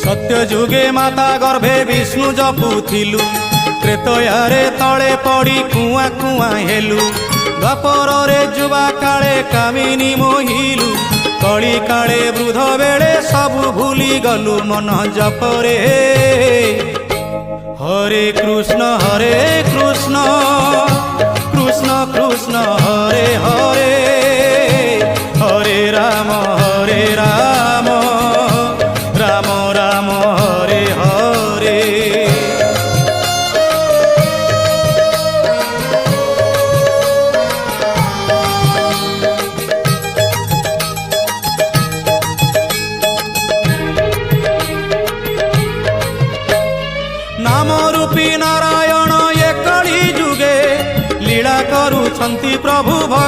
सत्य जुगे माता गर्भे विष्णु जपुथिलु त्रेतयारे तले पड़ी कुआ कुआ हेलु द्वापर रे जुवा काले कामिनी मोहिलु कली काले वृद्ध बेले सबु भूली गलु मन जपरे हरे कृष्ण कृष्ण कृष्ण हरे हरे हरे राम राम राम हरे हरे। नाम रूपी नारायण ये कली जुगे लीला करुछंती प्रभु भक्त।